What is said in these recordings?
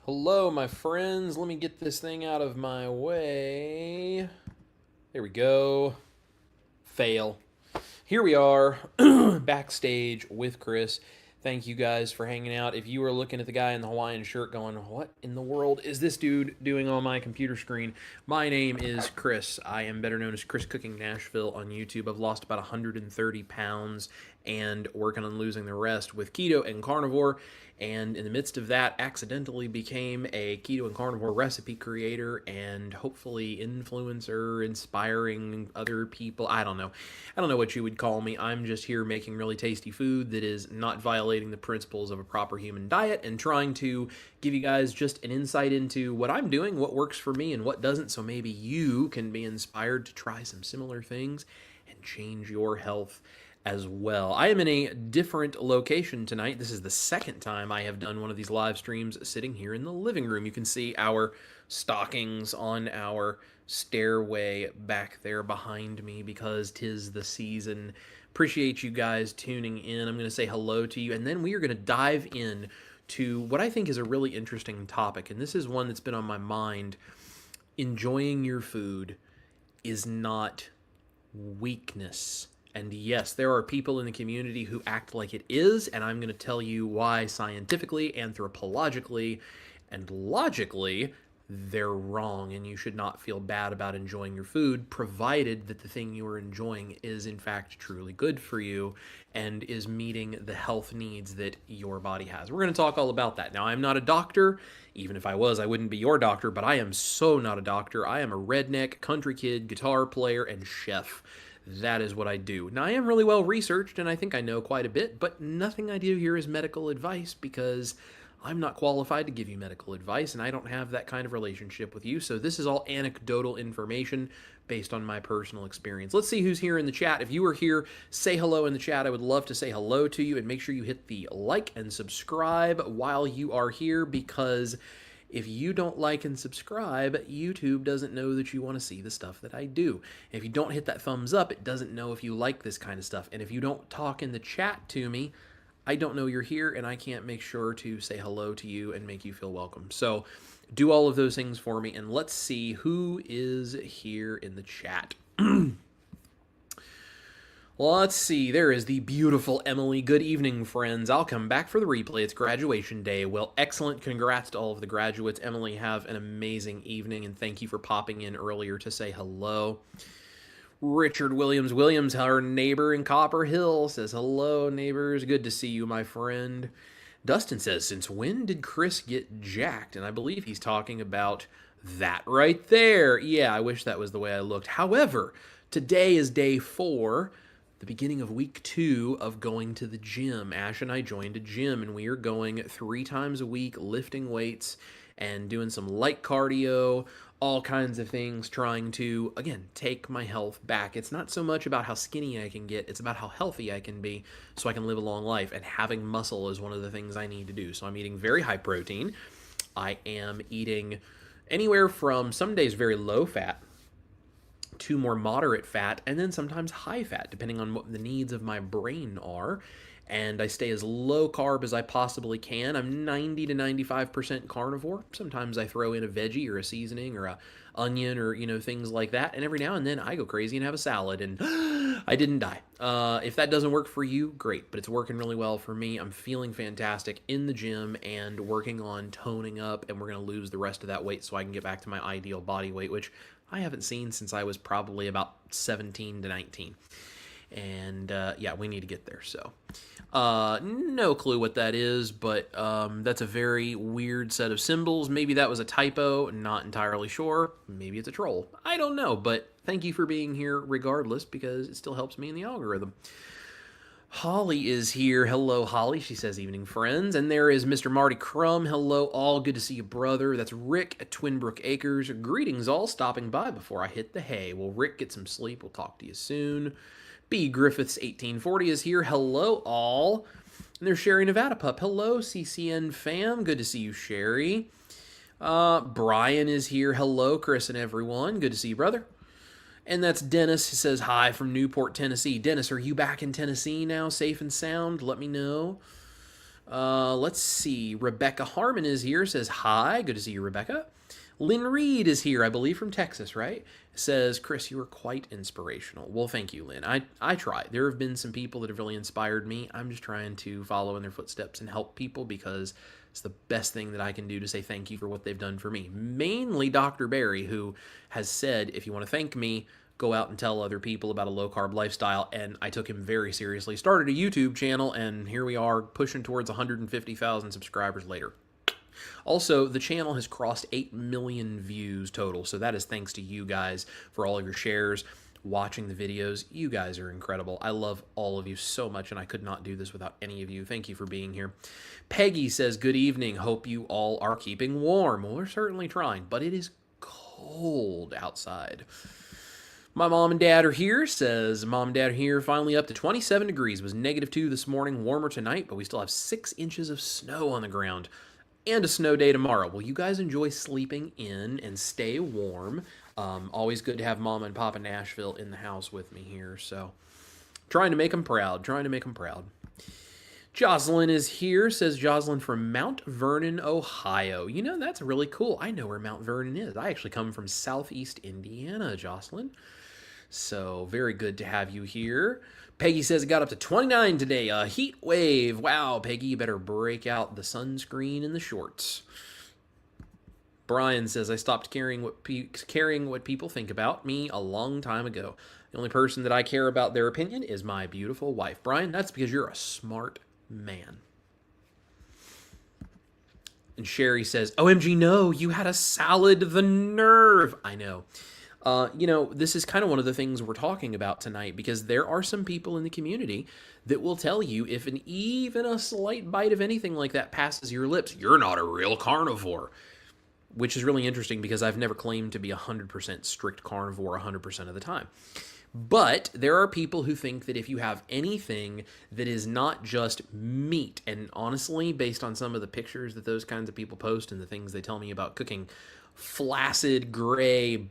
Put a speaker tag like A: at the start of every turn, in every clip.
A: Hello, my friends. Let me get this thing out of my way. There we go. Fail. Here we are, backstage with Chris. Thank you guys for hanging out. If you were looking at the guy in the Hawaiian shirt going, what in the world is this dude doing on my computer screen? My name is Chris. I am better known as Chris Cooking Nashville on YouTube. I've lost about 130 pounds and working on losing the rest with keto and carnivore. And in the midst of that, accidentally became a keto and carnivore recipe creator and hopefully influencer, inspiring other people. I don't know what you would call me. I'm just here making really tasty food that is not violating the principles of a proper human diet and trying to give you guys just an insight into what I'm doing, what works for me and what doesn't, so maybe you can be inspired to try some similar things and change your health as well. I am in a different location tonight. This is the second time I have done one of these live streams sitting here in the living room. You can see our stockings on our stairway back there behind me because 'tis the season. Appreciate you guys tuning in. I'm going to say hello to you, and then we are going to dive in to what I think is a really interesting topic, and this is one that's been on my mind. Enjoying your food is not weakness. And yes, there are people in the community who act like it is, and I'm going to tell you why scientifically, anthropologically, and logically they're wrong, and you should not feel bad about enjoying your food, provided that the thing you are enjoying is in fact truly good for you and is meeting the health needs that your body has. We're going to talk all about that. Now, I'm not a doctor. Even if I was, I wouldn't be your doctor, but I am so not a doctor. I am a redneck, country kid, guitar player, and chef. That is what I do. Now, I am really well researched, and I think I know quite a bit, but nothing I do here is medical advice because I'm not qualified to give you medical advice, and I don't have that kind of relationship with you, so this is all anecdotal information based on my personal experience. Let's see who's here in the chat. If you are here, say hello in the chat. I would love to say hello to you, and make sure you hit the like and subscribe while you are here, because if you don't like and subscribe, YouTube doesn't know that you want to see the stuff that I do. If you don't hit that thumbs up, it doesn't know if you like this kind of stuff. And if you don't talk in the chat to me, I don't know you're here, and I can't make sure to say hello to you and make you feel welcome. So do all of those things for me, and let's see who is here in the chat. Let's see, there is the beautiful Emily. Good evening, friends. I'll come back for the replay. It's graduation day. Well, excellent. Congrats to all of the graduates. Emily, have an amazing evening, and thank you for popping in earlier to say hello. Richard Williams, our neighbor in Copper Hill, says, hello, neighbors. Good to see you, my friend. Dustin says, since when did Chris get jacked? And I believe he's talking about that right there. Yeah, I wish that was the way I looked. However, today is day 4, the beginning of week 2 of going to the gym. Ash and I joined a gym, and we are going 3 times a week, lifting weights and doing some light cardio, all kinds of things, trying to, again, take my health back. It's not so much about how skinny I can get, it's about how healthy I can be so I can live a long life. And having muscle is one of the things I need to do. So I'm eating very high protein. I am eating anywhere from some days very low fat to more moderate fat, and then sometimes high fat, depending on what the needs of my brain are. And I stay as low carb as I possibly can. I'm 90 to 95% carnivore. Sometimes I throw in a veggie or a seasoning or a onion or, things like that. And every now and then I go crazy and have a salad, and I didn't die. If that doesn't work for you, great, but it's working really well for me. I'm feeling fantastic in the gym and working on toning up, and we're going to lose the rest of that weight so I can get back to my ideal body weight, which I haven't seen since I was probably about 17 to 19. And yeah, we need to get there. So no clue what that is, but that's a very weird set of symbols. Maybe that was a typo, not entirely sure. Maybe it's a troll. I don't know, but thank you for being here regardless, because it still helps me in the algorithm. Holly is here. Hello, Holly. She says, evening, friends. And there is Mr. Marty Crum. Hello, all. Good to see you, brother. That's Rick at Twinbrook Acres. Greetings, all. Stopping by before I hit the hay. Well, Rick, get some sleep. We'll talk to you soon. B. Griffiths 1840 is here. Hello, all. And there's Sherry Nevada Pup. Hello, CCN fam. Good to see you, Sherry. Brian is here. Hello, Chris and everyone. Good to see you, brother. And that's Dennis, who says hi from Newport, Tennessee. Dennis, are you back in Tennessee now, safe and sound? Let me know. Let's see. Rebecca Harmon is here, says hi. Good to see you, Rebecca. Lynn Reed is here, I believe, from Texas, right? Says, Chris, you are quite inspirational. Well, thank you, Lynn. I try. There have been some people that have really inspired me. I'm just trying to follow in their footsteps and help people, because it's the best thing that I can do to say thank you for what they've done for me. Mainly Dr. Barry, who has said, if you want to thank me, go out and tell other people about a low-carb lifestyle, and I took him very seriously. Started a YouTube channel, and here we are pushing towards 150,000 subscribers later. Also, the channel has crossed 8 million views total, so that is thanks to you guys for all of your shares, watching the videos. You guys are incredible. I love all of you so much, and I could not do this without any of you. Thank you for being here. Peggy says, good evening. Hope you all are keeping warm. Well, we're certainly trying, but it is cold outside. My mom and dad are here, says mom and dad are here, finally up to 27 degrees. It was -2 this morning, warmer tonight, but we still have 6 inches of snow on the ground. And a snow day tomorrow. Well, you guys enjoy sleeping in and stay warm. Always good to have Mama and Papa Nashville in the house with me here. So trying to make them proud. Jocelyn is here, says Jocelyn from Mount Vernon, Ohio. That's really cool. I know where Mount Vernon is. I actually come from southeast Indiana, Jocelyn. So very good to have you here. Peggy says it got up to 29 today. A heat wave. Wow, Peggy, you better break out the sunscreen and the shorts. Brian says, I stopped caring what people think about me a long time ago. The only person that I care about their opinion is my beautiful wife. Brian, that's because you're a smart man. And Sherry says, OMG, no, you had a salad, the nerve. I know. This is kind of one of the things we're talking about tonight, because there are some people in the community that will tell you if even a slight bite of anything like that passes your lips, you're not a real carnivore, which is really interesting because I've never claimed to be 100% strict carnivore 100% of the time. But there are people who think that if you have anything that is not just meat, and honestly, based on some of the pictures that those kinds of people post and the things they tell me about cooking, flaccid, gray,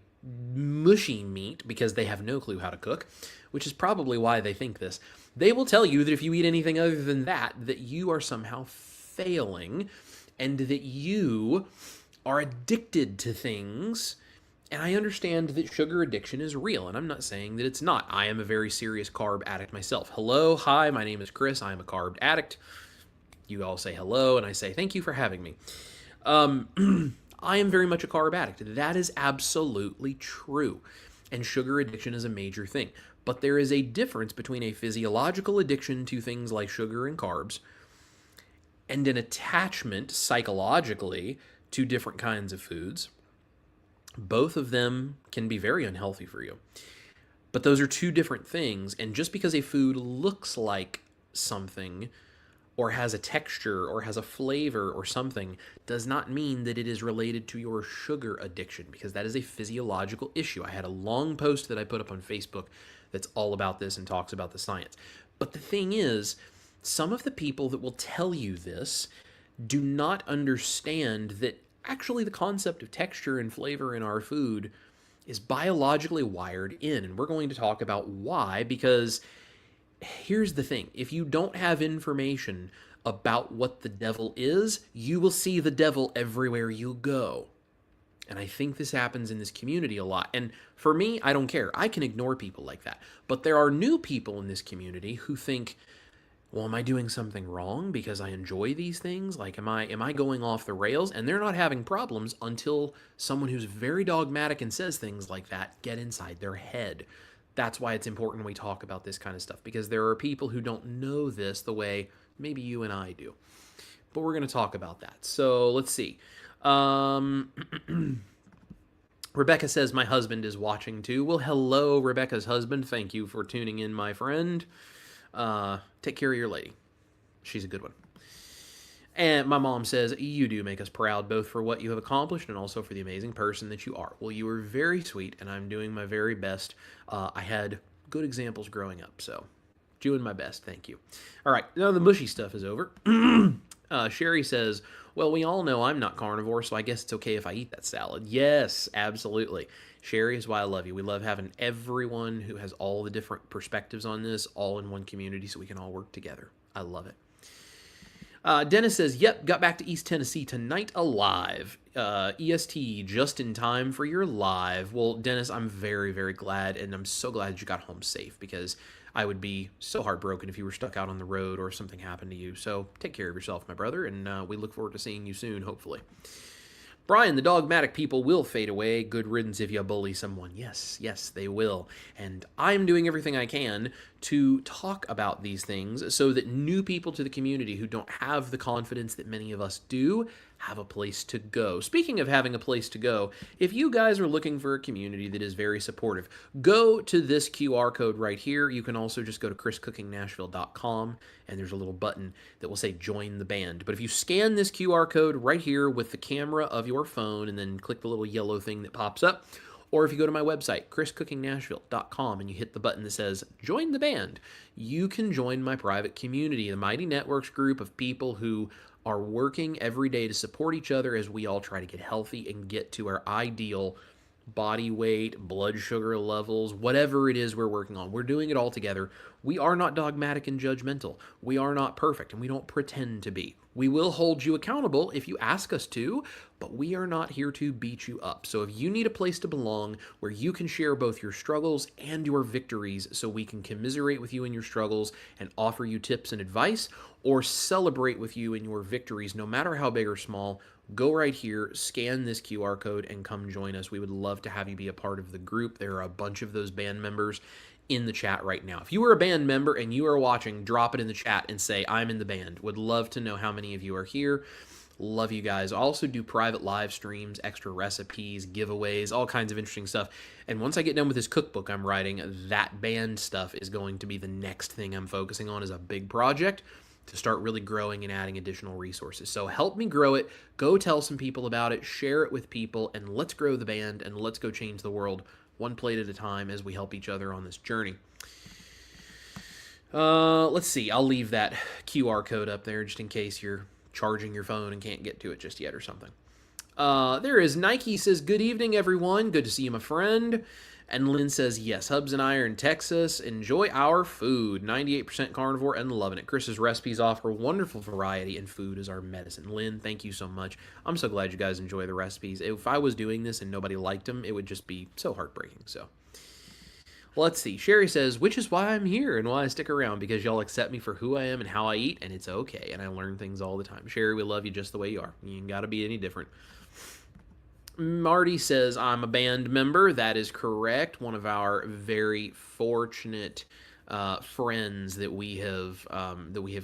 A: mushy meat, because they have no clue how to cook, which is probably why they think this. They will tell you that if you eat anything other than that you are somehow failing and that you are addicted to things. And I understand that sugar addiction is real, and I'm not saying that it's not. I am a very serious carb addict myself. Hello, hi, my name is Chris. I am a carb addict. You all say hello, and I say thank you for having me. I am very much a carb addict. That is absolutely true. And sugar addiction is a major thing. But there is a difference between a physiological addiction to things like sugar and carbs and an attachment psychologically to different kinds of foods. Both of them can be very unhealthy for you. But those are two different things. And just because a food looks like something, or has a texture or has a flavor or something does not mean that it is related to your sugar addiction, because that is a physiological issue. I had a long post that I put up on Facebook that's all about this and talks about the science. But the thing is, some of the people that will tell you this do not understand that actually the concept of texture and flavor in our food is biologically wired in. And we're going to talk about why, because here's the thing: if you don't have information about what the devil is, you will see the devil everywhere you go. And I think this happens in this community a lot. And for me, I don't care. I can ignore people like that. But there are new people in this community who think, well, am I doing something wrong because I enjoy these things? Like, am I going off the rails? And they're not having problems until someone who's very dogmatic and says things like that get inside their head. That's why it's important we talk about this kind of stuff, because there are people who don't know this the way maybe you and I do. But we're going to talk about that. So let's see. Rebecca says, my husband is watching too. Well, hello, Rebecca's husband. Thank you for tuning in, my friend. Take care of your lady. She's a good one. And my mom says, you do make us proud, both for what you have accomplished and also for the amazing person that you are. Well, you are very sweet, and I'm doing my very best. I had good examples growing up, so doing my best. Thank you. All right, now the mushy stuff is over. Sherry says, well, we all know I'm not carnivore, so I guess it's okay if I eat that salad. Yes, absolutely. Sherry is why I love you. We love having everyone who has all the different perspectives on this all in one community so we can all work together. I love it. Dennis says, yep, got back to East Tennessee tonight alive. EST, just in time for your live. Well, Dennis, I'm very, very glad, and I'm so glad you got home safe, because I would be so heartbroken if you were stuck out on the road or something happened to you. So take care of yourself, my brother, and we look forward to seeing you soon, hopefully. Brian, the dogmatic people will fade away. Good riddance if you bully someone. Yes, yes, they will. And I'm doing everything I can to talk about these things so that new people to the community who don't have the confidence that many of us do have a place to go. Speaking of having a place to go, if you guys are looking for a community that is very supportive, go to this QR code right here. You can also just go to chriscookingnashville.com, and there's a little button that will say join the band. But if you scan this QR code right here with the camera of your phone and then click the little yellow thing that pops up, or if you go to my website, chriscookingnashville.com, and you hit the button that says join the band, you can join my private community, the Mighty Networks group of people who are working every day to support each other as we all try to get healthy and get to our ideal body weight, blood sugar levels, whatever it is we're working on. We're doing it all together. We are not dogmatic and judgmental. We are not perfect, and we don't pretend to be. We will hold you accountable if you ask us to, but we are not here to beat you up. So if you need a place to belong where you can share both your struggles and your victories so we can commiserate with you in your struggles and offer you tips and advice, or celebrate with you in your victories, no matter how big or small, go right here, scan this QR code, and come join us. We would love to have you be a part of the group. There are a bunch of those band members in the chat right now. If you are a band member and you are watching, drop it in the chat and say, I'm in the band. Would love to know how many of you are here. Love you guys. I also do private live streams, extra recipes, giveaways, all kinds of interesting stuff. And once I get done with this cookbook I'm writing, that band stuff is going to be the next thing I'm focusing on as a big project to start really growing and adding additional resources. So help me grow it. Go tell some people about it. Share it with people, and let's grow the band, and let's go change the world one plate at a time as we help each other on this journey. Let's see. I'll leave that QR code up there just in case you're charging your phone and can't get to it just yet or something. There is Nike says, good evening, everyone. Good to see you, my friend. And Lynn says, yes, Hubs and I are in Texas. Enjoy our food. 98% carnivore and loving it. Chris's recipes offer wonderful variety, and food is our medicine. Lynn, thank you so much. I'm so glad you guys enjoy the recipes. If I was doing this and nobody liked them, it would just be so heartbreaking. So let's see. Sherry says, which is why I'm here and why I stick around, because y'all accept me for who I am and how I eat, and it's okay. And I learn things all the time. Sherry, we love you just the way you are. You ain't got to be any different. Marty says, I'm a band member. That is correct. One of our very fortunate friends that we have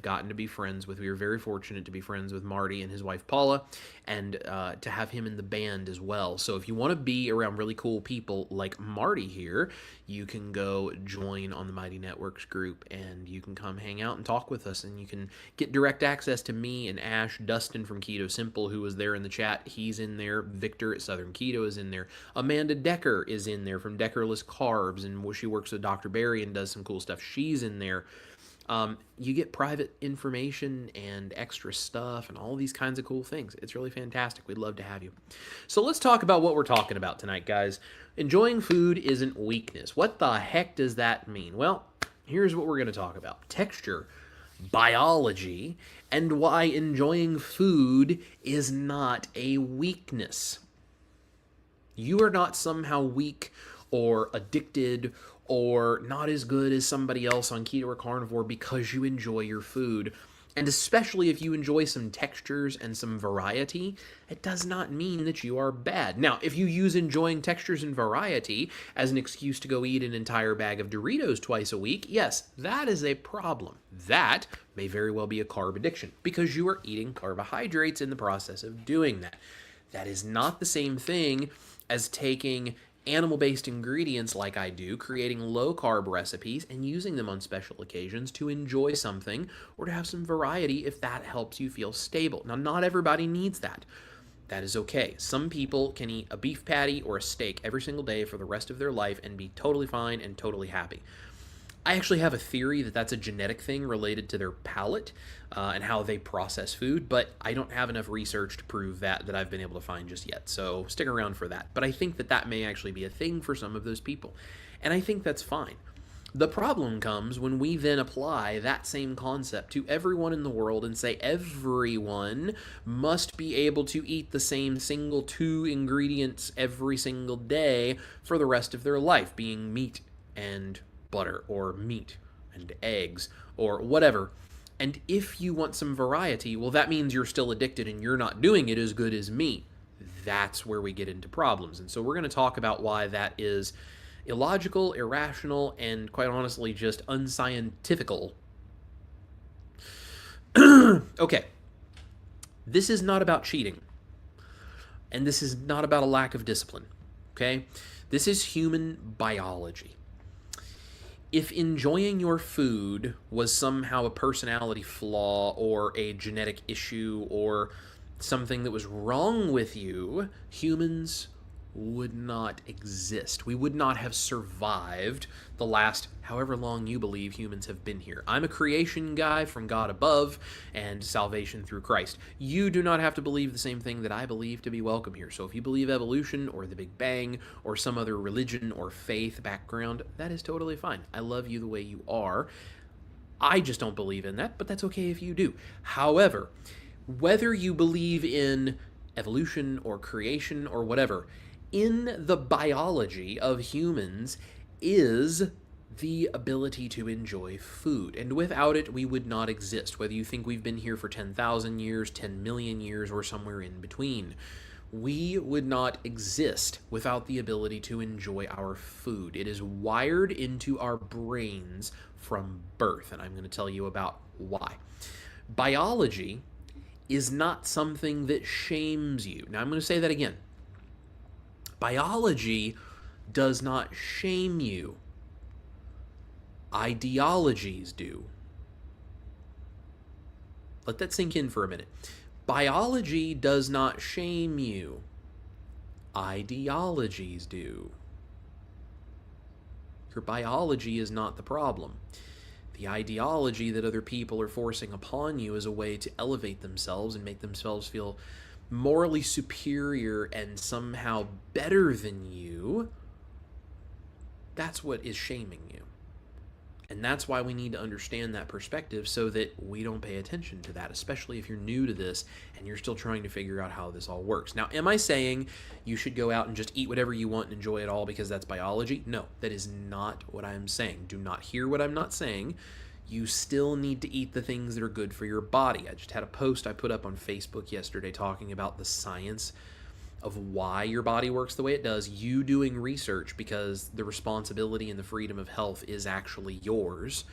A: gotten to be friends with. We were very fortunate to be friends with Marty and his wife Paula, and to have him in the band as well. So if you want to be around really cool people like Marty here, you can go join on the Mighty Networks group, and you can come hang out and talk with us, and you can get direct access to me and Ash. Dustin from Keto Simple, who was there in the chat, he's in there. Victor at Southern Keto is in there. Amanda Decker is in there from Deckerless Carbs, and she works with Dr. Barry and does some cool stuff. She's in there. You get private information and extra stuff and all these kinds of cool things. It's really fantastic. We'd love to have you. So let's talk about what we're talking about tonight, guys. Enjoying food isn't weakness. What the heck does that mean? Well, here's what we're going to talk about. Texture, biology, and why enjoying food is not a weakness. You are not somehow weak or addicted or not as good as somebody else on keto or carnivore because you enjoy your food. And especially if you enjoy some textures and some variety, it does not mean that you are bad. Now, if you use enjoying textures and variety as an excuse to go eat an entire bag of Doritos twice a week, yes, that is a problem. That may very well be a carb addiction because you are eating carbohydrates in the process of doing that. That is not the same thing as taking animal-based ingredients like I do, creating low-carb recipes and using them on special occasions to enjoy something or to have some variety if that helps you feel stable. Now, not everybody needs that. That is okay. Some people can eat a beef patty or a steak every single day for the rest of their life and be totally fine and totally happy. I actually have a theory that that's a genetic thing related to their palate and how they process food, but I don't have enough research to prove that I've been able to find just yet, so stick around for that. But I think that may actually be a thing for some of those people, and I think that's fine. The problem comes when we then apply that same concept to everyone in the world and say everyone must be able to eat the same single 2 ingredients every single day for the rest of their life, being meat and butter or meat and eggs or whatever. And if you want some variety, well, that means you're still addicted and you're not doing it as good as me. That's where we get into problems. And so we're going to talk about why that is illogical, irrational, and quite honestly just unscientifical. Okay. This is not about cheating. And this is not about a lack of discipline. Okay? This is human biology. If enjoying your food was somehow a personality flaw or a genetic issue or something that was wrong with you, humans would not exist. We would not have survived the last however long you believe humans have been here. I'm a creation guy from God above and salvation through Christ. You do not have to believe the same thing that I believe to be welcome here. So if you believe evolution or the Big Bang or some other religion or faith background, that is totally fine. I love you the way you are. I just don't believe in that, but that's okay if you do. However, whether you believe in evolution or creation or whatever, in the biology of humans is the ability to enjoy food. And without it, we would not exist, whether you think we've been here for 10,000 years, 10 million years, or somewhere in between. We would not exist without the ability to enjoy our food. It is wired into our brains from birth, and I'm going to tell you about why. Biology is not something that shames you. Now, I'm going to say that again. Biology does not shame you. Ideologies do. Let that sink in for a minute. Biology does not shame you. Ideologies do. Your biology is not the problem. The ideology that other people are forcing upon you is a way to elevate themselves and make themselves feel morally superior and somehow better than you. That's what is shaming you. And that's why we need to understand that perspective so that we don't pay attention to that, especially if you're new to this and you're still trying to figure out how this all works. Now, am I saying you should go out and just eat whatever you want and enjoy it all because that's biology? No, that is not what I'm saying. Do not hear what I'm not saying. You still need to eat the things that are good for your body. I just had a post I put up on Facebook yesterday talking about the science of why your body works the way it does, you doing research, because the responsibility and the freedom of health is actually yours.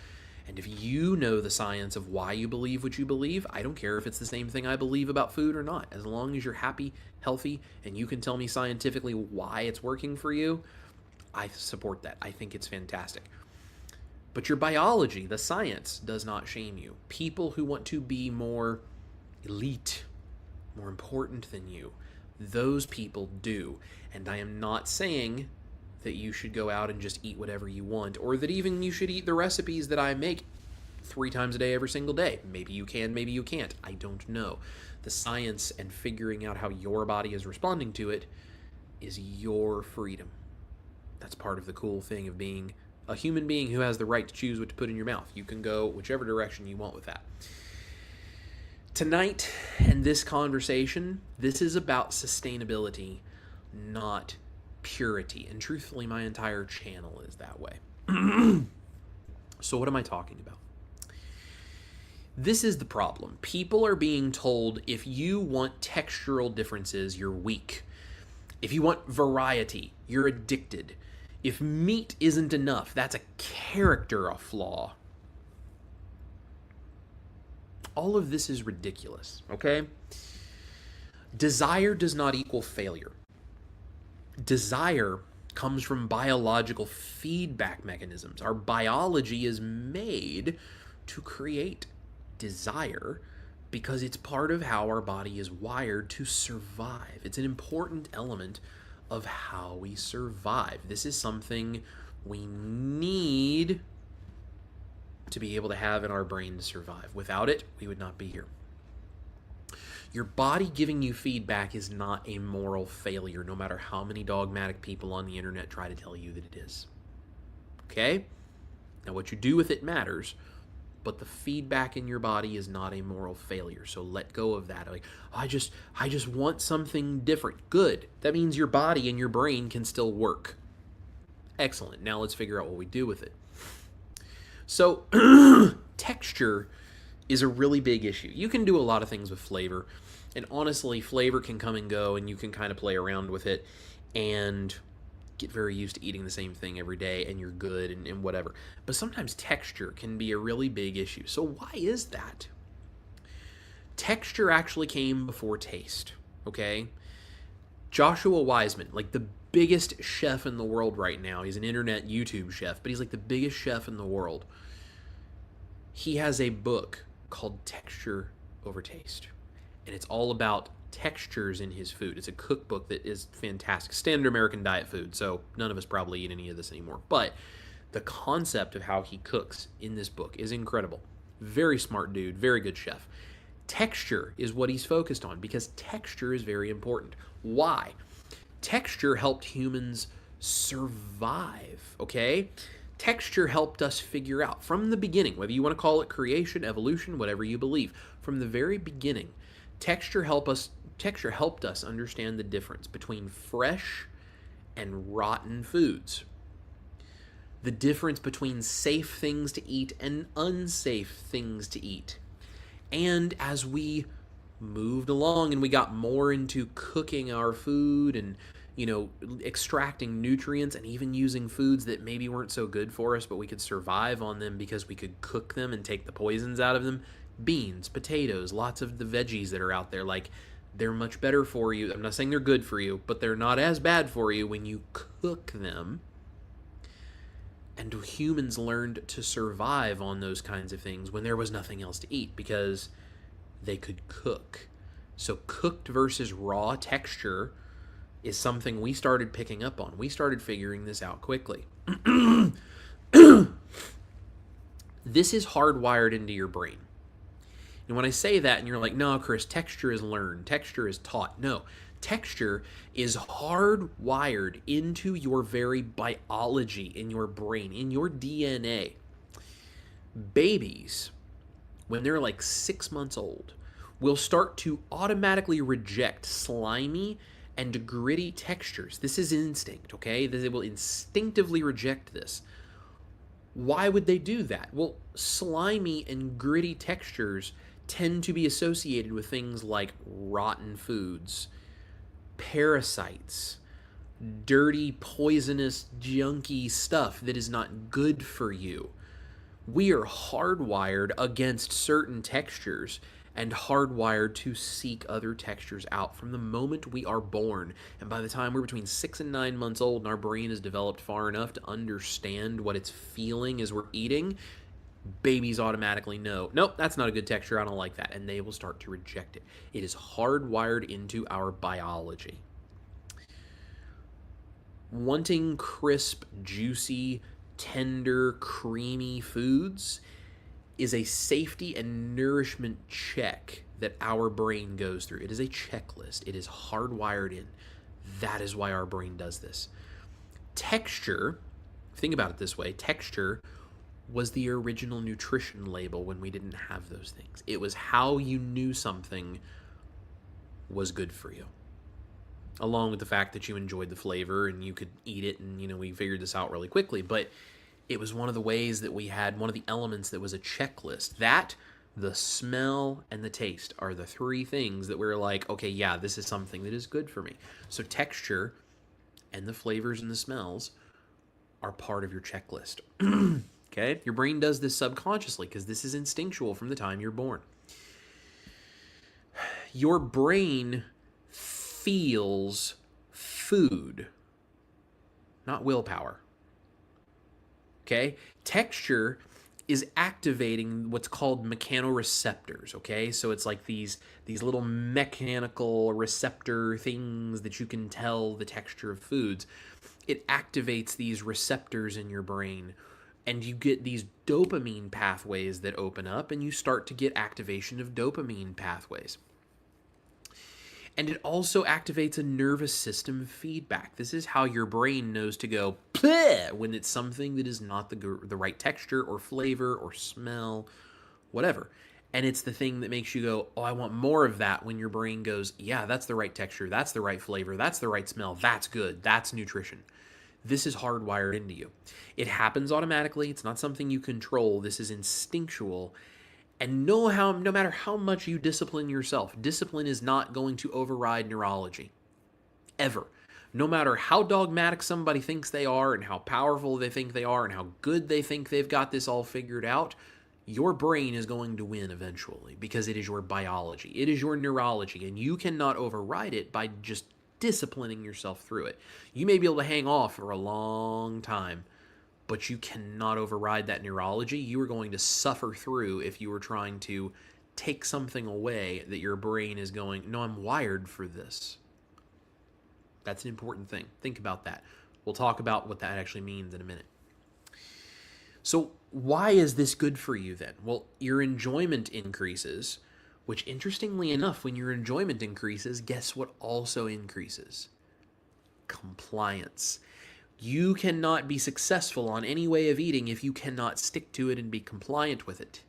A: And if you know the science of why you believe what you believe, I don't care if it's the same thing I believe about food or not. As long as you're happy, healthy, and you can tell me scientifically why it's working for you, I support that. I think it's fantastic. But your biology, the science, does not shame you. People who want to be more elite, more important than you, those people do. And I am not saying that you should go out and just eat whatever you want, or that even you should eat the recipes that I make 3 times a day every single day. Maybe you can, maybe you can't. I don't know. The science and figuring out how your body is responding to it is your freedom. That's part of the cool thing of being a human being who has the right to choose what to put in your mouth. You can go whichever direction you want with that. Tonight, and this conversation, this is about sustainability, not purity. And truthfully, my entire channel is that way. So what am I talking about? This is the problem. People are being told if you want textural differences, you're weak. If you want variety, you're addicted. If meat isn't enough, that's a character flaw. All of this is ridiculous, okay? Desire does not equal failure. Desire comes from biological feedback mechanisms. Our biology is made to create desire because it's part of how our body is wired to survive. It's an important element of how we survive. This is something we need to be able to have in our brain to survive. Without it, we would not be here. Your body giving you feedback is not a moral failure, no matter how many dogmatic people on the internet try to tell you that it is. Okay? Now, what you do with it matters, but the feedback in your body is not a moral failure. So let go of that. Like, I just want something different. Good. That means your body and your brain can still work. Excellent. Now let's figure out what we do with it. So, texture is a really big issue. You can do a lot of things with flavor, and honestly, flavor can come and go, and you can kind of play around with it and get very used to eating the same thing every day, and you're good and whatever. But sometimes texture can be a really big issue. So why is that? Texture actually came before taste, okay? Joshua Wiseman, like the biggest chef in the world right now. He's an internet YouTube chef, but he's like the biggest chef in the world. He has a book called Texture Over Taste, and it's all about textures in his food. It's a cookbook that is fantastic. Standard American diet food, so none of us probably eat any of this anymore. But the concept of how he cooks in this book is incredible. Very smart dude, very good chef. Texture is what he's focused on because texture is very important. Why? Texture helped humans survive, okay? Texture helped us figure out from the beginning, whether you want to call it creation, evolution, whatever you believe, from the very beginning, texture helped us understand the difference between fresh and rotten foods. The difference between safe things to eat and unsafe things to eat. And as we moved along and we got more into cooking our food and, extracting nutrients and even using foods that maybe weren't so good for us, but we could survive on them because we could cook them and take the poisons out of them. Beans, potatoes, lots of the veggies that are out there, like, they're much better for you. I'm not saying they're good for you, but they're not as bad for you when you cook them. And humans learned to survive on those kinds of things when there was nothing else to eat because they could cook. So cooked versus raw texture is something we started picking up on. We started figuring this out quickly. This is hardwired into your brain. And when I say that and you're like, no, Chris, texture is learned, texture is taught. No, texture is hardwired into your very biology, in your brain, in your DNA. Babies, when they're like 6 months old, will start to automatically reject slimy and gritty textures. This is instinct, okay? They will instinctively reject this. Why would they do that? Well, slimy and gritty textures tend to be associated with things like rotten foods, parasites, dirty, poisonous, junky stuff that is not good for you. We are hardwired against certain textures and hardwired to seek other textures out from the moment we are born. And by the time we're between 6 and 9 months old and our brain is developed far enough to understand what it's feeling as we're eating, babies automatically know, nope, that's not a good texture, I don't like that, and they will start to reject it. It is hardwired into our biology. Wanting crisp, juicy, tender, creamy foods is a safety and nourishment check that our brain goes through. It is a checklist. It is hardwired in. That is why our brain does this. Texture, think about it this way, texture was the original nutrition label when we didn't have those things. It was how you knew something was good for you, along with the fact that you enjoyed the flavor and you could eat it, and we figured this out really quickly. But it was one of the ways that we had, one of the elements that was a checklist. That, the smell, and the taste are the three things that we're like, okay, yeah, this is something that is good for me. So texture and the flavors and the smells are part of your checklist. Okay? Your brain does this subconsciously because this is instinctual from the time you're born. Your brain feels food, not willpower. Okay? Texture is activating what's called mechanoreceptors, okay? So it's like these little mechanical receptor things that you can tell the texture of foods. It activates these receptors in your brain, and you get these dopamine pathways that open up, and you start to get activation of dopamine pathways. And it also activates a nervous system feedback. This is how your brain knows to go bleh when it's something that is not the right texture or flavor or smell, whatever. And it's the thing that makes you go, oh, I want more of that, when your brain goes, yeah, that's the right texture, that's the right flavor, that's the right smell, that's good, that's nutrition. This is hardwired into you. It happens automatically. It's not something you control. This is instinctual. And no matter how much you discipline yourself, discipline is not going to override neurology. Ever. No matter how dogmatic somebody thinks they are and how powerful they think they are and how good they think they've got this all figured out, your brain is going to win eventually because it is your biology. It is your neurology, and you cannot override it by just disciplining yourself through it. You may be able to hang off for a long time, but you cannot override that neurology. You are going to suffer through if you were trying to take something away that your brain is going, no, I'm wired for this. That's an important thing. Think about that. We'll talk about what that actually means in a minute. So why is this good for you then? Well, your enjoyment increases, which interestingly enough, when your enjoyment increases, guess what also increases? Compliance. You cannot be successful on any way of eating if you cannot stick to it and be compliant with it.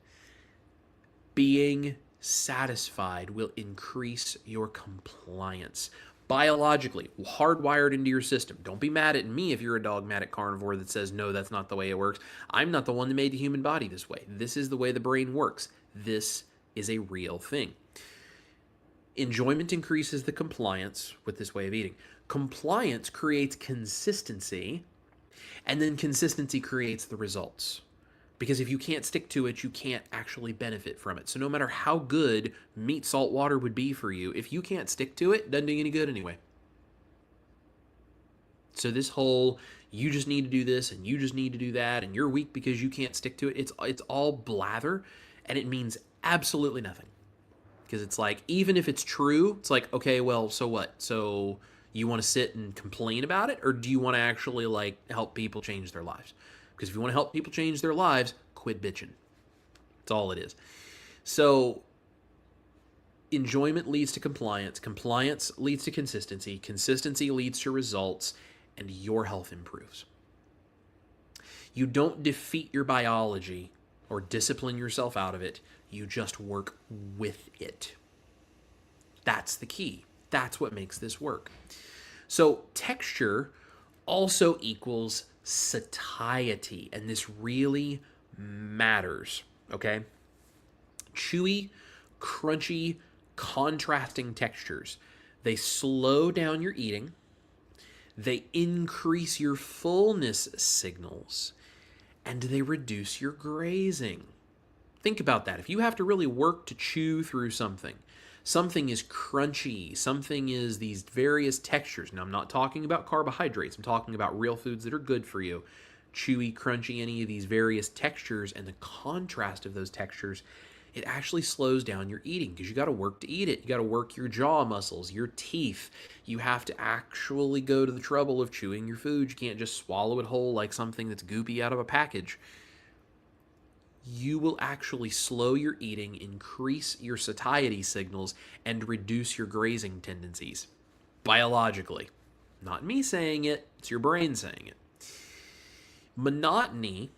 A: Being satisfied will increase your compliance. Biologically, hardwired into your system. Don't be mad at me if you're a dogmatic carnivore that says, no, that's not the way it works. I'm not the one that made the human body this way. This is the way the brain works. This is a real thing. Enjoyment increases the compliance with this way of eating. Compliance creates consistency, and then consistency creates the results. Because if you can't stick to it, you can't actually benefit from it. So no matter how good meat, salt, water would be for you, if you can't stick to it, it doesn't do you any good anyway. So this whole, you just need to do this, and you just need to do that, and you're weak because you can't stick to it, it's all blather, and it means absolutely nothing. Because it's like, even if it's true, it's like, okay, well, so what? So you want to sit and complain about it, or do you want to actually help people change their lives? Because if you want to help people change their lives, quit bitching. That's all it is. So enjoyment leads to compliance. Compliance leads to consistency. Consistency leads to results, and your health improves. You don't defeat your biology or discipline yourself out of it. You just work with it. That's the key. That's what makes this work. So texture also equals satiety, and this really matters, okay? Chewy, crunchy, contrasting textures They slow down your eating. They increase your fullness signals, and they reduce your grazing. Think about that. If you have to really work to chew through something, something is crunchy, something is these various textures. Now, I'm not talking about carbohydrates. I'm talking about real foods that are good for you. Chewy, crunchy, any of these various textures, and the contrast of those textures, it actually slows down your eating because you got to work to eat it. You got to work your jaw muscles, your teeth. You have to actually go to the trouble of chewing your food. You can't just swallow it whole like something that's goopy out of a package. You will actually slow your eating, increase your satiety signals, and reduce your grazing tendencies biologically. Not me saying it, it's your brain saying it. Monotony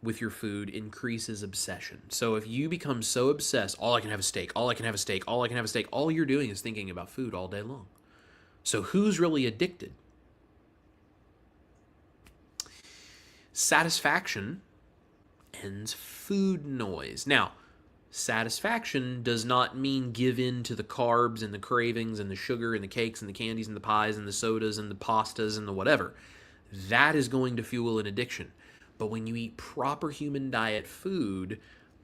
A: with your food increases obsession. So if you become so obsessed, all I can have is steak, all I can have is steak, all I can have is steak, all you're doing is thinking about food all day long. So who's really addicted? Satisfaction ends food noise. Now, satisfaction does not mean give in to the carbs and the cravings and the sugar and the cakes and the candies and the pies and the sodas and the pastas and the whatever. That is going to fuel an addiction. But when you eat proper human diet food,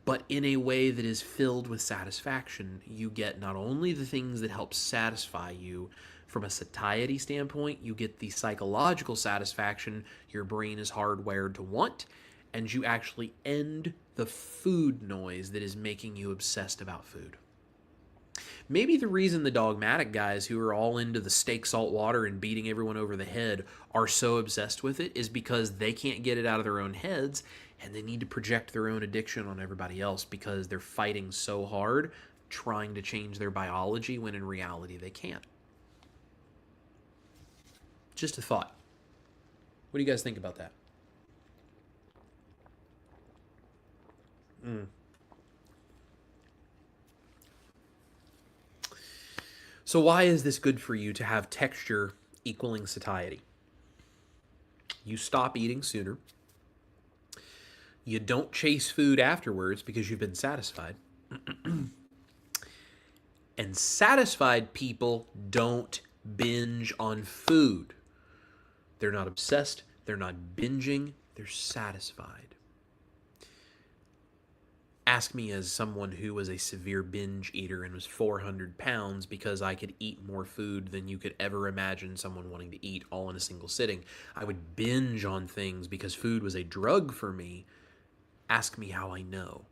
A: but in a way that is filled with satisfaction, you get not only the things that help satisfy you from a satiety standpoint, you get the psychological satisfaction your brain is hardwired to want, and you actually end the food noise that is making you obsessed about food. Maybe the reason the dogmatic guys who are all into the steak, salt, water, and beating everyone over the head are so obsessed with it is because they can't get it out of their own heads, and they need to project their own addiction on everybody else because they're fighting so hard trying to change their biology when in reality they can't. Just a thought. What do you guys think about that? So why is this good for you to have texture equaling satiety? You stop eating sooner. You don't chase food afterwards because you've been satisfied. And satisfied people don't binge on food. They're not obsessed. They're not binging. They're satisfied. Ask me as someone who was a severe binge eater and was 400 pounds because I could eat more food than you could ever imagine someone wanting to eat all in a single sitting. I would binge on things because food was a drug for me. Ask me how I know.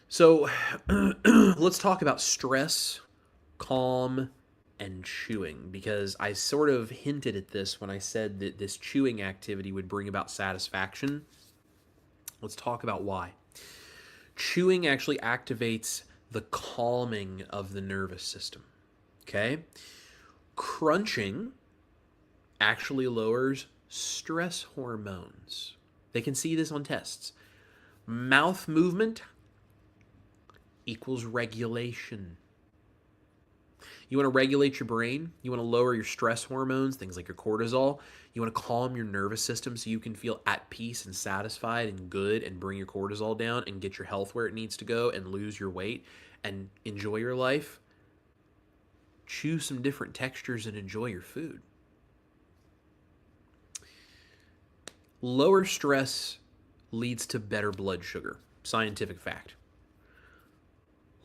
A: So let's talk about stress, calm, and chewing, because I sort of hinted at this when I said that this chewing activity would bring about satisfaction. Let's talk about why. Chewing actually activates the calming of the nervous system. Okay? Crunching actually lowers stress hormones. They can see this on tests. Mouth movement equals regulation. You want to regulate your brain. You want to lower your stress hormones, things like your cortisol. You want to calm your nervous system so you can feel at peace and satisfied and good and bring your cortisol down and get your health where it needs to go and lose your weight and enjoy your life. Choose some different textures and enjoy your food. Lower stress leads to better blood sugar. Scientific fact.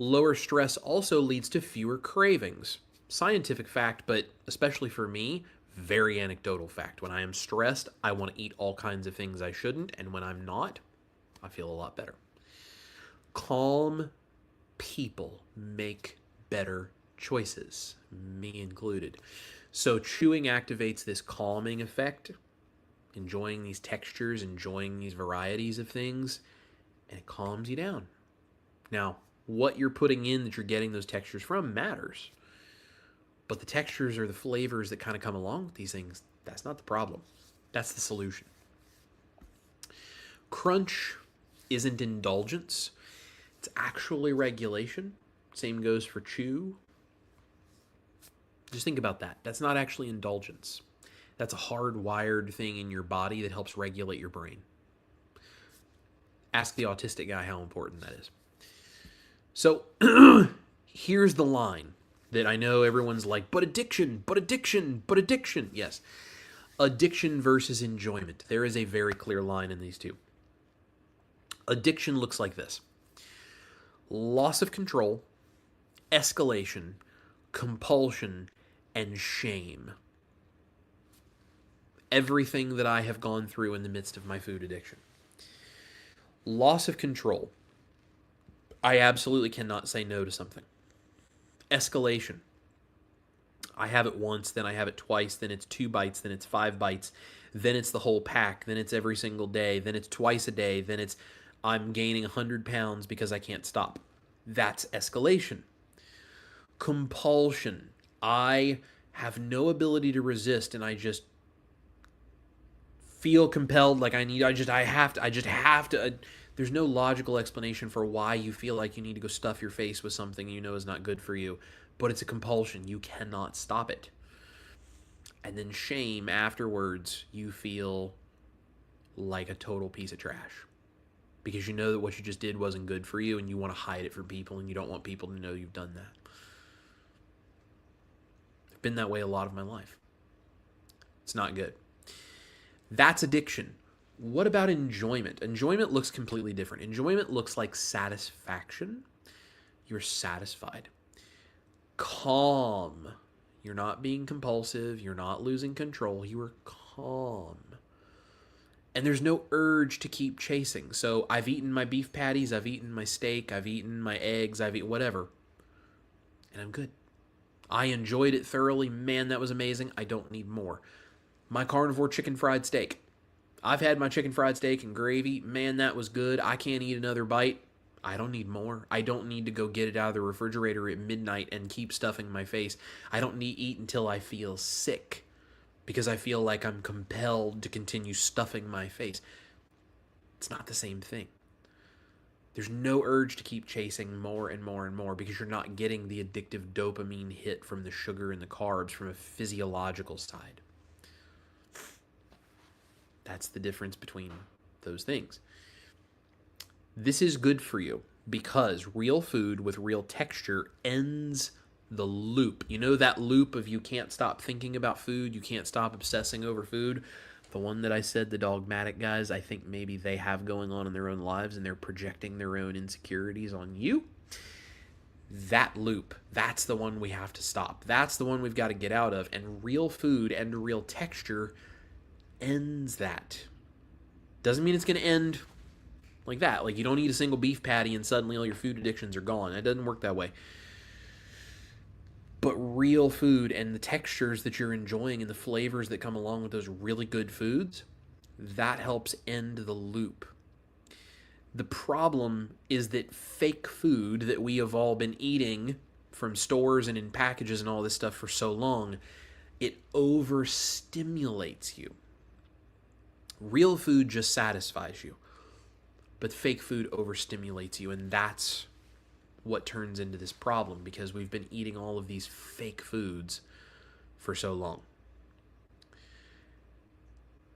A: Lower stress also leads to fewer cravings. Scientific fact, but especially for me, very anecdotal fact. When I am stressed, I want to eat all kinds of things I shouldn't, and when I'm not, I feel a lot better. Calm people make better choices, me included. So chewing activates this calming effect, enjoying these textures, enjoying these varieties of things, and it calms you down. Now, what you're putting in that you're getting those textures from matters. But the textures or the flavors that kind of come along with these things, that's not the problem. That's the solution. Crunch isn't indulgence. It's actually regulation. Same goes for chew. Just think about that. That's not actually indulgence. That's a hardwired thing in your body that helps regulate your brain. Ask the autistic guy how important that is. So here's the line that I know everyone's like, but addiction, but addiction, but addiction. Yes. Addiction versus enjoyment. There is a very clear line in these two. Addiction looks like this: loss of control, escalation, compulsion, and shame. Everything that I have gone through in the midst of my food addiction. Loss of control. I absolutely cannot say no to something. Escalation. I have it once, then I have it twice, then it's 2 bites, then it's 5 bites, then it's the whole pack, then it's every single day, then it's twice a day, then it's I'm gaining 100 pounds because I can't stop. That's escalation. Compulsion. I have no ability to resist, and I just feel compelled, like I just have to. There's no logical explanation for why you feel like you need to go stuff your face with something you know is not good for you, but it's a compulsion. You cannot stop it. And then shame afterwards, you feel like a total piece of trash because you know that what you just did wasn't good for you and you want to hide it from people and you don't want people to know you've done that. I've been that way a lot of my life. It's not good. That's addiction. What about enjoyment? Enjoyment looks completely different. Enjoyment looks like satisfaction. You're satisfied. Calm. You're not being compulsive. You're not losing control. You are calm. And there's no urge to keep chasing. So I've eaten my beef patties. I've eaten my steak. I've eaten my eggs. I've eaten whatever. And I'm good. I enjoyed it thoroughly. Man, that was amazing. I don't need more. My carnivore chicken fried steak. I've had my chicken fried steak and gravy. Man, that was good. I can't eat another bite. I don't need more. I don't need to go get it out of the refrigerator at midnight and keep stuffing my face. I don't need to eat until I feel sick because I feel like I'm compelled to continue stuffing my face. It's not the same thing. There's no urge to keep chasing more and more and more because you're not getting the addictive dopamine hit from the sugar and the carbs from a physiological side. That's the difference between those things. This is good for you because real food with real texture ends the loop. You know that loop of you can't stop thinking about food, you can't stop obsessing over food? The one that I said the dogmatic guys, I think maybe they have going on in their own lives and they're projecting their own insecurities on you. That loop, that's the one we have to stop. That's the one we've got to get out of. And real food and real texture ends that. Doesn't mean it's going to end like that. Like you don't eat a single beef patty and suddenly all your food addictions are gone. It doesn't work that way. But real food and the textures that you're enjoying and the flavors that come along with those really good foods, that helps end the loop. The problem is that fake food that we have all been eating from stores and in packages and all this stuff for so long, it overstimulates you. Real food just satisfies you, but fake food overstimulates you, and that's what turns into this problem because we've been eating all of these fake foods for so long.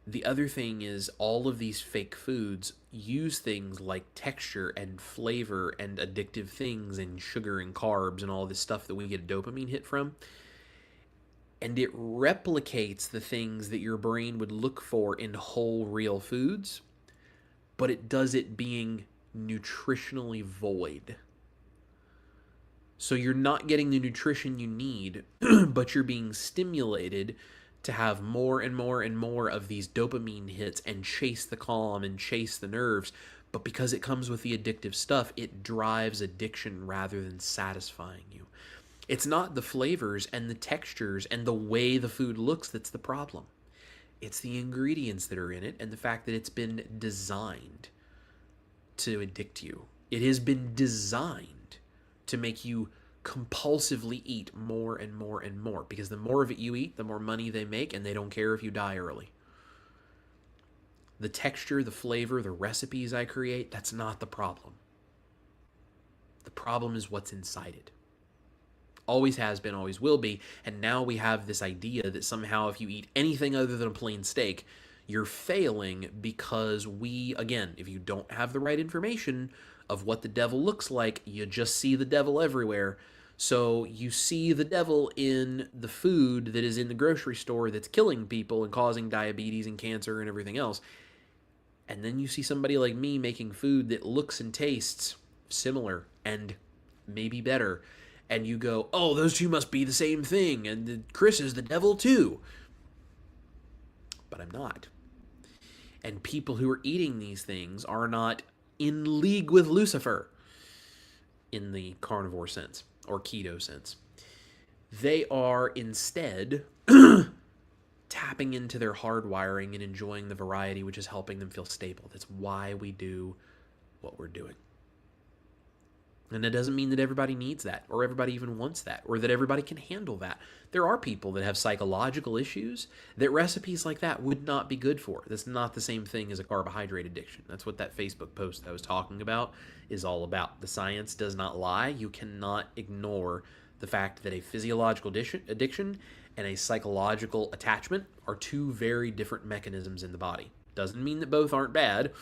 A: The other thing is all of these fake foods use things like texture and flavor and addictive things and sugar and carbs and all this stuff that we get a dopamine hit from. And it replicates the things that your brain would look for in whole, real foods, but it does it being nutritionally void. So you're not getting the nutrition you need, but you're being stimulated to have more and more and more of these dopamine hits and chase the calm and chase the nerves. But because it comes with the addictive stuff, it drives addiction rather than satisfying you. It's not the flavors and the textures and the way the food looks that's the problem. It's the ingredients that are in it and the fact that it's been designed to addict you. It has been designed to make you compulsively eat more and more and more because the more of it you eat, the more money they make, and they don't care if you die early. The texture, the flavor, the recipes I create, that's not the problem. The problem is what's inside it. Always has been, always will be, and now we have this idea that somehow if you eat anything other than a plain steak, you're failing because we, again, if you don't have the right information, of what the devil looks like. You just see the devil everywhere. So you see the devil in the food that is in the grocery store that's killing people and causing diabetes and cancer and everything else. And then you see somebody like me making food that looks and tastes similar and maybe better. And you go, oh, those two must be the same thing. And Chris is the devil too. But I'm not. And people who are eating these things are not in league with Lucifer in the carnivore sense or keto sense. They are instead tapping into their hardwiring and enjoying the variety, which is helping them feel stable. That's why we do what we're doing. And it doesn't mean that everybody needs that, or everybody even wants that, or that everybody can handle that. There are people that have psychological issues that recipes like that would not be good for. That's not the same thing as a carbohydrate addiction. That's what that Facebook post that I was talking about is all about. The science does not lie. You cannot ignore the fact that a physiological addiction and a psychological attachment are two very different mechanisms in the body. Doesn't mean that both aren't bad.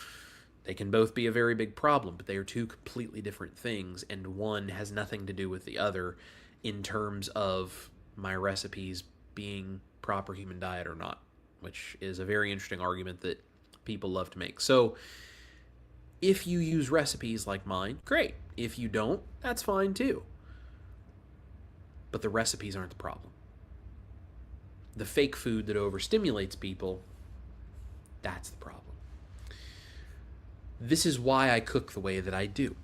A: They can both be a very big problem, but they are two completely different things, and one has nothing to do with the other in terms of my recipes being proper human diet or not, which is a very interesting argument that people love to make. So if you use recipes like mine, great. If you don't, that's fine too. But the recipes aren't the problem. The fake food that overstimulates people, that's the problem. This is why I cook the way that I do.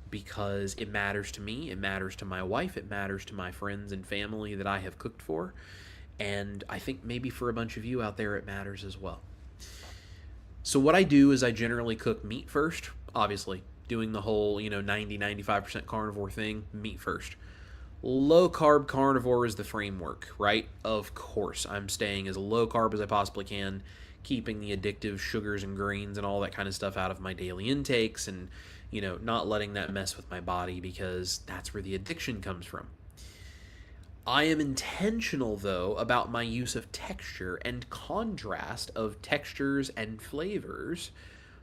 A: Because it matters to me, it matters to my wife, it matters to my friends and family that I have cooked for, and I think maybe for a bunch of you out there it matters as well. So what I do is I generally cook meat first, obviously, doing the whole, 90-95% carnivore thing, meat first. Low carb carnivore is the framework, right? Of course, I'm staying as low carb as I possibly can, keeping the addictive sugars and grains and all that kind of stuff out of my daily intakes and, not letting that mess with my body because that's where the addiction comes from. I am intentional, though, about my use of texture and contrast of textures and flavors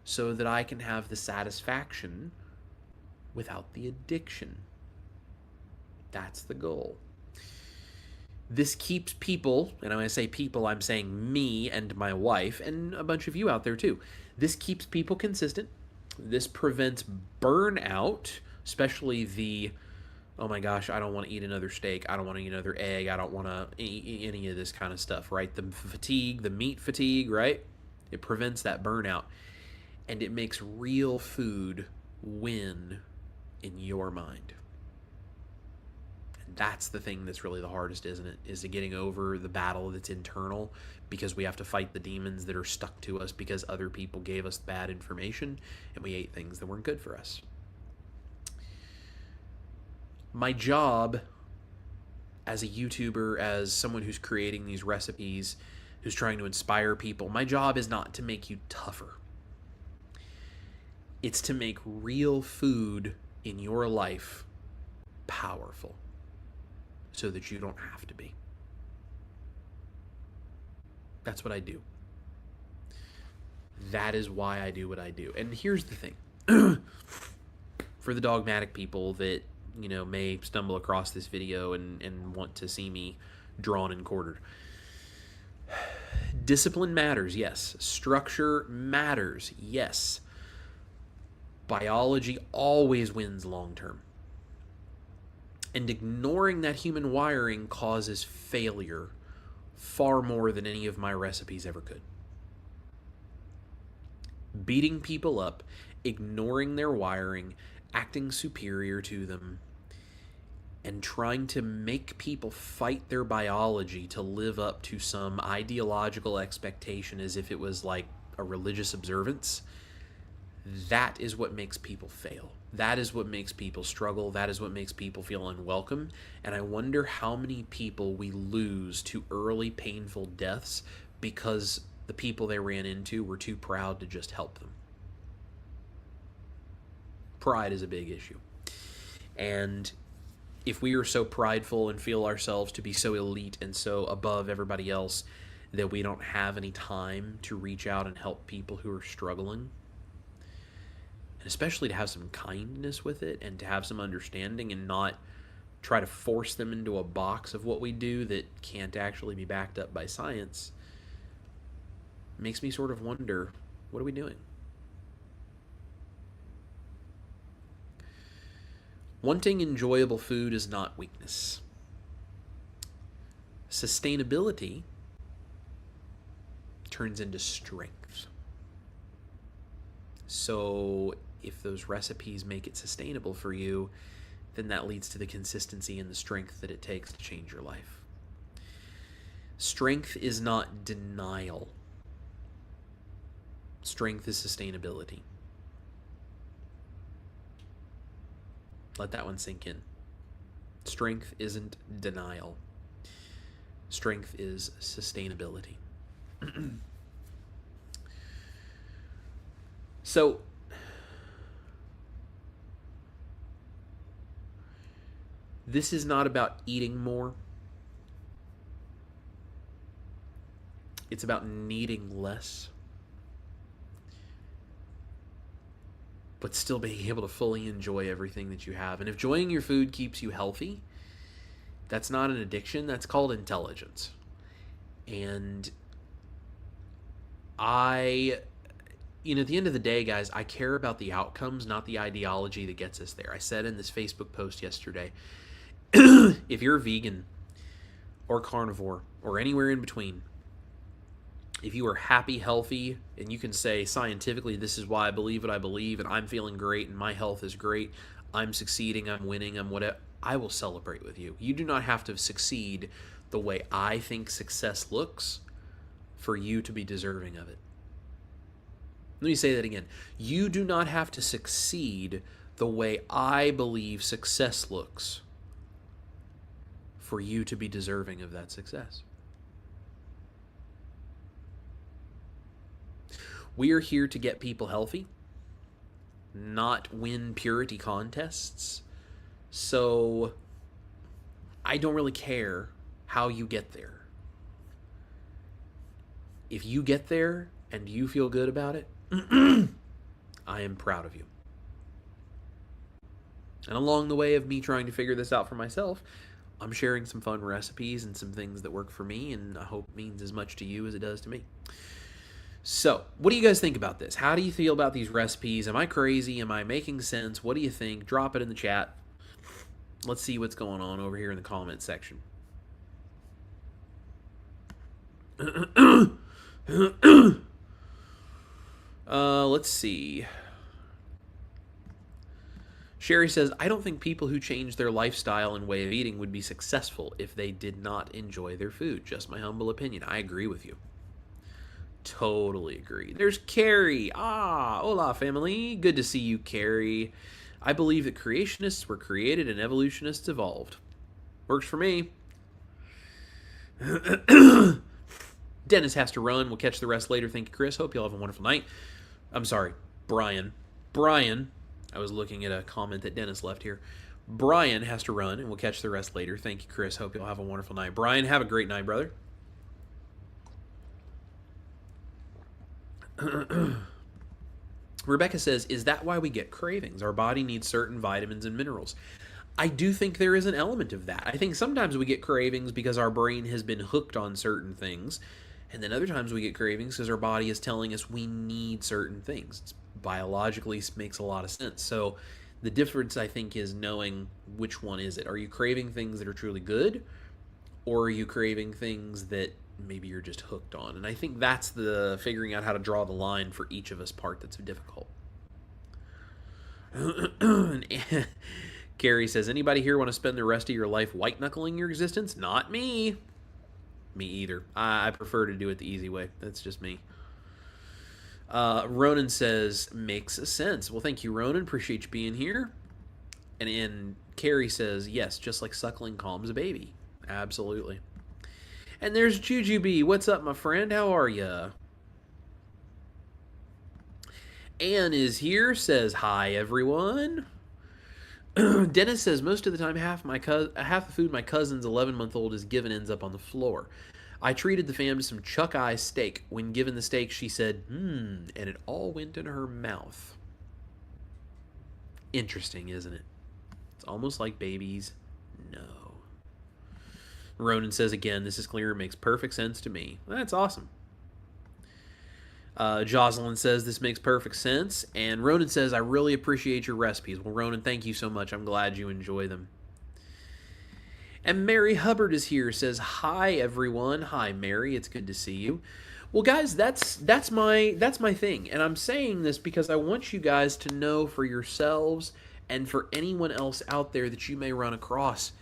A: so that I can have the satisfaction without the addiction. That's the goal. This keeps people, and when I say people, I'm saying me and my wife, and a bunch of you out there too. This keeps people consistent. This prevents burnout, especially the, oh my gosh, I don't want to eat another steak. I don't want to eat another egg. I don't want to eat any of this kind of stuff, right? The fatigue, the meat fatigue, right? It prevents that burnout. And it makes real food win in your mind. That's the thing that's really the hardest, isn't it? Is getting over the battle that's internal because we have to fight the demons that are stuck to us because other people gave us bad information and we ate things that weren't good for us. My job as a YouTuber, as someone who's creating these recipes, who's trying to inspire people, my job is not to make you tougher. It's to make real food in your life powerful, so that you don't have to be. That's what I do. That is why I do what I do. And here's the thing. For the dogmatic people that, may stumble across this video and want to see me drawn and quartered. Discipline matters, yes. Structure matters, yes. Biology always wins long term. And ignoring that human wiring causes failure far more than any of my recipes ever could. Beating people up, ignoring their wiring, acting superior to them, and trying to make people fight their biology to live up to some ideological expectation as if it was like a religious observance, that is what makes people fail. That is what makes people struggle. That is what makes people feel unwelcome. And I wonder how many people we lose to early painful deaths because the people they ran into were too proud to just help them. Pride is a big issue. And if we are so prideful and feel ourselves to be so elite and so above everybody else that we don't have any time to reach out and help people who are struggling, especially to have some kindness with it and to have some understanding and not try to force them into a box of what we do that can't actually be backed up by science, makes me sort of wonder, what are we doing? Wanting enjoyable food is not weakness. Sustainability turns into strength. So if those recipes make it sustainable for you, then that leads to the consistency and the strength that it takes to change your life. Strength is not denial. Strength is sustainability. Let that one sink in. Strength isn't denial. Strength is sustainability. So, this is not about eating more. It's about needing less, but still being able to fully enjoy everything that you have. And if enjoying your food keeps you healthy, that's not an addiction. That's called intelligence. And at the end of the day, guys, I care about the outcomes, not the ideology that gets us there. I said in this Facebook post yesterday, if you're a vegan or carnivore or anywhere in between, if you are happy, healthy, and you can say scientifically, this is why I believe what I believe, and I'm feeling great, and my health is great, I'm succeeding, I'm winning, I'm whatever, I will celebrate with you. You do not have to succeed the way I think success looks for you to be deserving of it. Let me say that again. You do not have to succeed the way I believe success looks for you to be deserving of that success. We are here to get people healthy, not win purity contests. So I don't really care how you get there. If you get there and you feel good about it, I am proud of you. And along the way of me trying to figure this out for myself, I'm sharing some fun recipes and some things that work for me, and I hope it means as much to you as it does to me. So, what do you guys think about this? How do you feel about these recipes? Am I crazy? Am I making sense? What do you think? Drop it in the chat. Let's see what's going on over here in the comment section. Let's see. Sherry says, I don't think people who change their lifestyle and way of eating would be successful if they did not enjoy their food. Just my humble opinion. I agree with you. Totally agree. There's Carrie. Hola, family. Good to see you, Carrie. I believe that creationists were created and evolutionists evolved. Works for me. Dennis has to run. We'll catch the rest later. Thank you, Chris. Hope you all have a wonderful night. I'm sorry, Brian. I was looking at a comment that Dennis left here. Brian has to run, and we'll catch the rest later. Thank you, Chris. Hope you all have a wonderful night. Brian, have a great night, brother. Rebecca says, is that why we get cravings? Our body needs certain vitamins and minerals. I do think there is an element of that. I think sometimes we get cravings because our brain has been hooked on certain things, and then other times we get cravings because our body is telling us we need certain things. It's biologically makes a lot of sense. So the difference, I think, is knowing which one is it. Are you craving things that are truly good, or are you craving things that maybe you're just hooked on? And I think that's the figuring out how to draw the line for each of us part that's difficult. Carrie says, anybody here want to spend the rest of your life white-knuckling your existence? Not me. Me either. I prefer to do it the easy way. That's just me. Ronan says, makes sense. Well, thank you, Ronan. Appreciate you being here. And Carrie says, yes, just like suckling calms a baby. Absolutely. And there's Jujubee. What's up, my friend? How are ya? Anne is here, says, hi, everyone. Dennis says, most of the time, half the food my cousin's 11-month-old is given ends up on the floor. I treated the fam to some chuck eye steak. When given the steak, she said, and it all went in her mouth. Interesting, isn't it? It's almost like babies know. Ronan says again, this is clear. It makes perfect sense to me. That's awesome. Jocelyn says this makes perfect sense. And Ronan says, I really appreciate your recipes. Well, Ronan, thank you so much. I'm glad you enjoy them. And Mary Hubbard is here, says, hi, everyone. Hi, Mary. It's good to see you. Well, guys, that's my thing. And I'm saying this because I want you guys to know for yourselves and for anyone else out there that you may run across,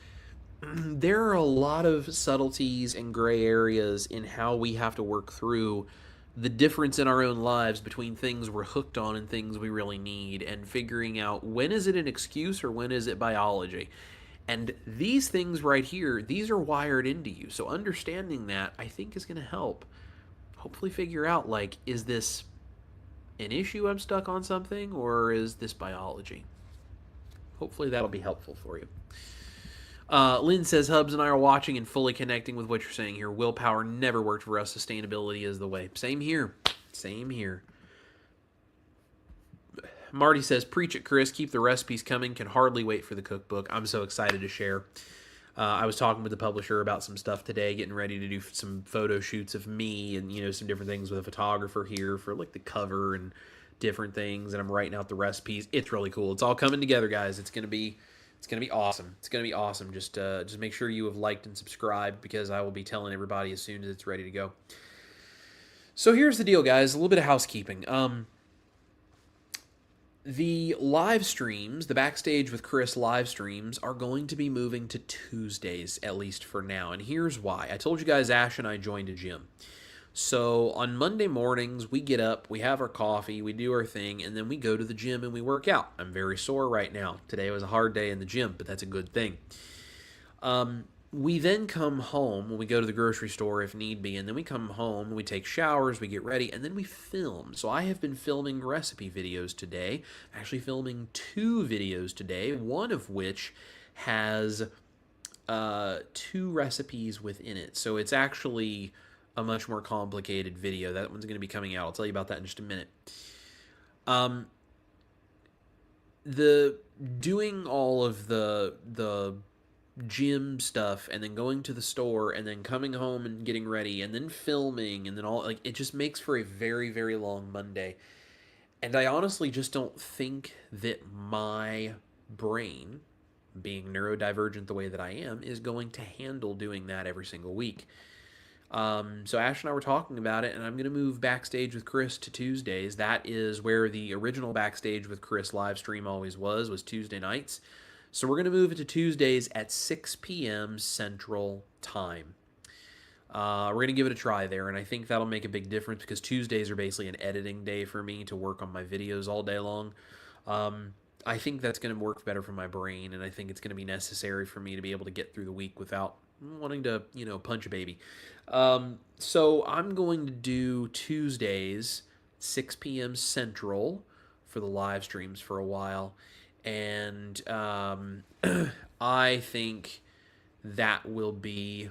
A: there are a lot of subtleties and gray areas in how we have to work through the difference in our own lives between things we're hooked on and things we really need, and figuring out when is it an excuse or when is it biology. And these things right here, these are wired into you. So understanding that, I think, is going to help hopefully figure out, like, is this an issue I'm stuck on something, or is this biology? Hopefully that'll be helpful for you. Lynn says, Hubs and I are watching and fully connecting with what you're saying here. Willpower never worked for us. Sustainability is the way. Same here. Same here. Marty says, preach it, Chris. Keep the recipes coming. Can hardly wait for the cookbook. I'm so excited to share. I was talking with the publisher about some stuff today, getting ready to do some photo shoots of me and, some different things with a photographer here for, like, the cover and different things. And I'm writing out the recipes. It's really cool. It's all coming together, guys. It's going to be awesome. It's going to be awesome. Just make sure you have liked and subscribed, because I will be telling everybody as soon as it's ready to go. So here's the deal, guys. A little bit of housekeeping. The live streams, the Backstage with Chris live streams, are going to be moving to Tuesdays, at least for now. And here's why. I told you guys Ash and I joined a gym. So on Monday mornings, we get up, we have our coffee, we do our thing, and then we go to the gym and we work out. I'm very sore right now. Today was a hard day in the gym, but that's a good thing. We then come home when we go to the grocery store if need be, and then we come home, we take showers, we get ready, and then we film. So I have been filming recipe videos today, actually filming 2 videos today, one of which has 2 recipes within it. So it's actually a much more complicated video. That one's going to be coming out. I'll tell you about that in just a minute. The doing all of the gym stuff and then going to the store and then coming home and getting ready and then filming and then all, like, it just makes for a very, very long Monday. And I honestly just don't think that my brain, being neurodivergent the way that I am, is going to handle doing that every single week. So Ash and I were talking about it, and I'm going to move Backstage with Chris to Tuesdays. That is where the original Backstage with Chris live stream always was Tuesday nights. So we're going to move it to Tuesdays at 6 p.m. Central Time. We're going to give it a try there, and I think that'll make a big difference, because Tuesdays are basically an editing day for me to work on my videos all day long. I think that's going to work better for my brain, and I think it's going to be necessary for me to be able to get through the week without wanting to, punch a baby. So I'm going to do Tuesdays, 6 p.m. Central, for the live streams for a while. And I think that will be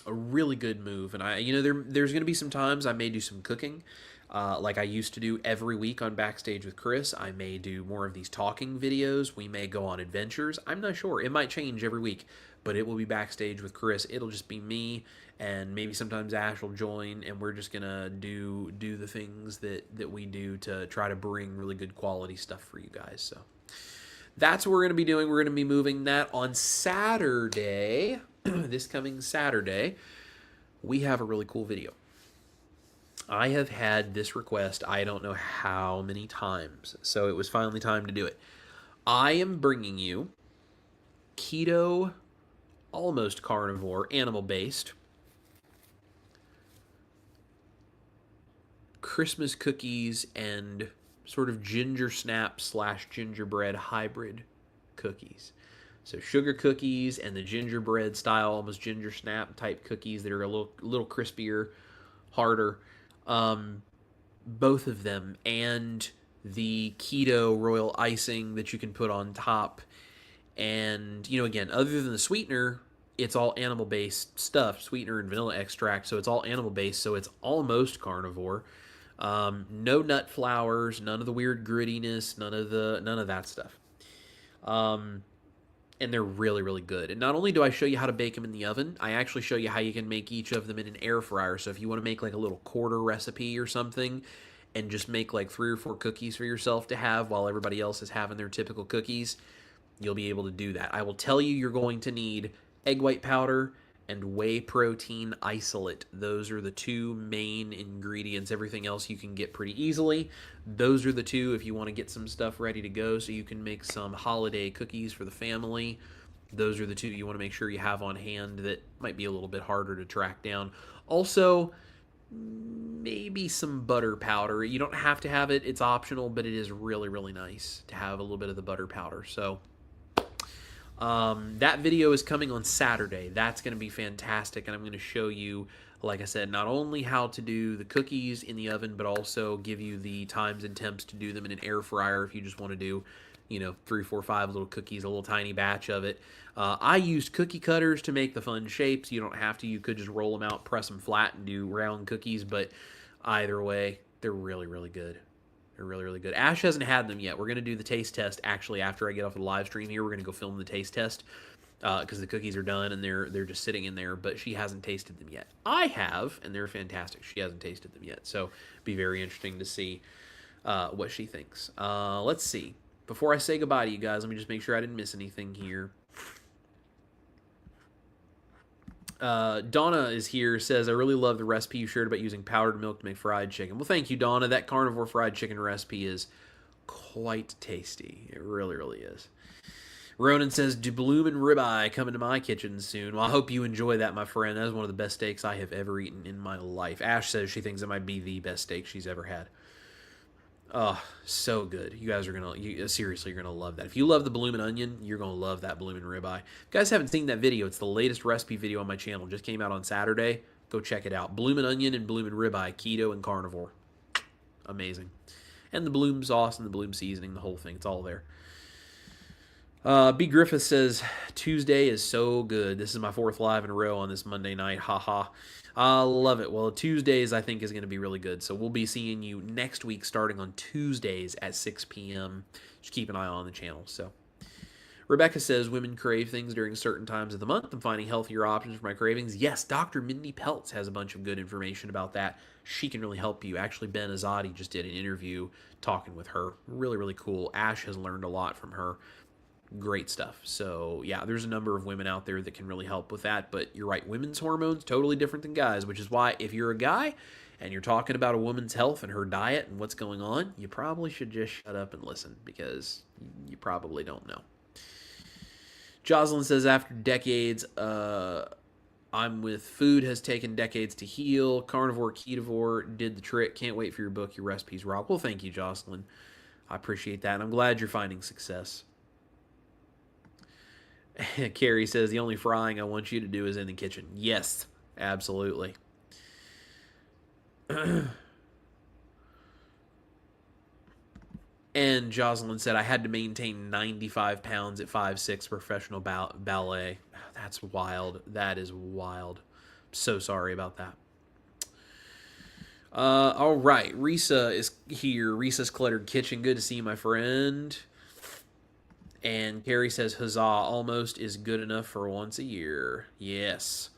A: a really good move. And there's going to be some times I may do some cooking, like I used to do every week on Backstage with Chris. I may do more of these talking videos. We may go on adventures. I'm not sure. It might change every week, but it will be Backstage with Chris. It'll just be me, and maybe sometimes Ash will join, and we're just gonna do the things that we do to try to bring really good quality stuff for you guys. So that's what we're gonna be doing. We're gonna be moving that on Saturday. This coming Saturday, we have a really cool video. I have had this request I don't know how many times, so it was finally time to do it. I am bringing you keto, almost carnivore, animal-based Christmas cookies and sort of ginger snap / gingerbread hybrid cookies. So sugar cookies and the gingerbread style, almost ginger snap type cookies that are a little crispier, harder. Both of them, and the keto royal icing that you can put on top. And, again, other than the sweetener, it's all animal-based stuff, sweetener and vanilla extract, so it's all animal-based, so it's almost carnivore. No nut flours, none of the weird grittiness, none of that stuff. Um, and they're really, really good. And not only do I show you how to bake them in the oven, I actually show you how you can make each of them in an air fryer. So if you want to make like a little quarter recipe or something and just make like 3 or 4 cookies for yourself to have while everybody else is having their typical cookies, you'll be able to do that. I will tell you, you're going to need egg white powder and whey protein isolate. Those are the 2 main ingredients. Everything else you can get pretty easily. Those are the 2 if you want to get some stuff ready to go so you can make some holiday cookies for the family. Those are the 2 you want to make sure you have on hand that might be a little bit harder to track down. Also, maybe some butter powder. You don't have to have it. It's optional, but it is really, really nice to have a little bit of the butter powder. So that video is coming on Saturday. That's going to be fantastic, and I'm going to show you, like I said, not only how to do the cookies in the oven, but also give you the times and temps to do them in an air fryer if you just want to do, 3, 4, 5 little cookies, a little tiny batch of it. I used cookie cutters to make the fun shapes. You don't have to. You could just roll them out, press them flat, and do round cookies, but either way, they're really, really good. They're really, really good. Ash hasn't had them yet. We're going to do the taste test actually after I get off the live stream here. We're going to go film the taste test because the cookies are done and they're just sitting in there, but she hasn't tasted them yet. I have, and they're fantastic. She hasn't tasted them yet, so be very interesting to see what she thinks. Let's see. Before I say goodbye to you guys, let me just make sure I didn't miss anything here. Donna is here, says, I really love the recipe you shared about using powdered milk to make fried chicken. Well, thank you, Donna. That carnivore fried chicken recipe is quite tasty. It really, really is. Ronan says, bloomin' ribeye coming to my kitchen soon. Well, I hope you enjoy that, my friend. That is one of the best steaks I have ever eaten in my life. Ash says she thinks it might be the best steak she's ever had. Oh, so good. You guys are seriously, you're gonna love that. If you love the bloomin' onion, you're gonna love that bloomin' ribeye. If you guys haven't seen that video, it's the latest recipe video on my channel. Just came out on Saturday. Go check it out. Bloomin' onion and bloomin' ribeye, keto and carnivore. Amazing. And the bloom sauce and the bloom seasoning, the whole thing. It's all there. B. Griffith says, Tuesday is so good. This is my 4th live in a row on this Monday night. Haha. I love it. Well, Tuesdays I think is going to be really good. So we'll be seeing you next week starting on Tuesdays at 6 p.m. Just keep an eye on the channel. So Rebecca says, women crave things during certain times of the month. I'm finding healthier options for my cravings. Yes, Dr. Mindy Peltz has a bunch of good information about that. She can really help you. Actually, Ben Azadi just did an interview talking with her. Really, really cool. Ash has learned a lot from her. Great stuff. So yeah, there's a number of women out there that can really help with that, but you're right, women's hormones totally different than guys, which is why if you're a guy and you're talking about a woman's health and her diet and what's going on, you probably should just shut up and listen because you probably don't know. Jocelyn says, after decades, I'm with food has taken decades to heal. Carnivore, ketovore did the trick. Can't wait for your book. Your recipes rock. Well, thank you, Jocelyn. I appreciate that, and I'm glad you're finding success. Carrie says, the only frying I want you to do is in the kitchen. Yes, absolutely. And Jocelyn said, I had to maintain 95 pounds at 5'6", professional ballet. That's wild. That is wild. So sorry about that. All right. Risa is here. Risa's Cluttered Kitchen. Good to see you, my friend. And Carrie says, huzzah, almost is good enough for once a year. Yes.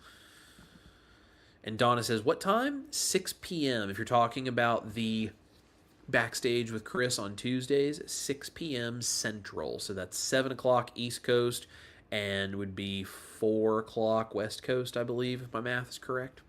A: And Donna says, what time? 6 p.m. If you're talking about the Backstage with Chris on Tuesdays, 6 p.m. Central. So that's 7 o'clock East Coast and would be 4 o'clock West Coast, I believe, if my math is correct.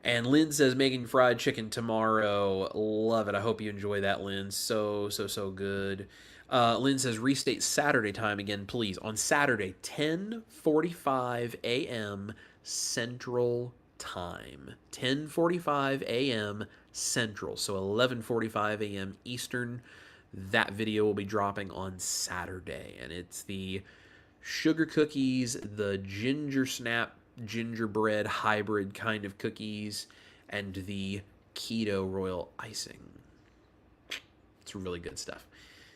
A: And Lynn says, making fried chicken tomorrow. Love it. I hope you enjoy that, Lynn. So good. Lynn says, restate Saturday time again, please. On Saturday, 10:45 a.m. Central Time. 10:45 a.m. Central. So 11:45 a.m. Eastern. That video will be dropping on Saturday. And it's the sugar cookies, the ginger snap, gingerbread hybrid kind of cookies, and the keto royal icing. It's really good stuff.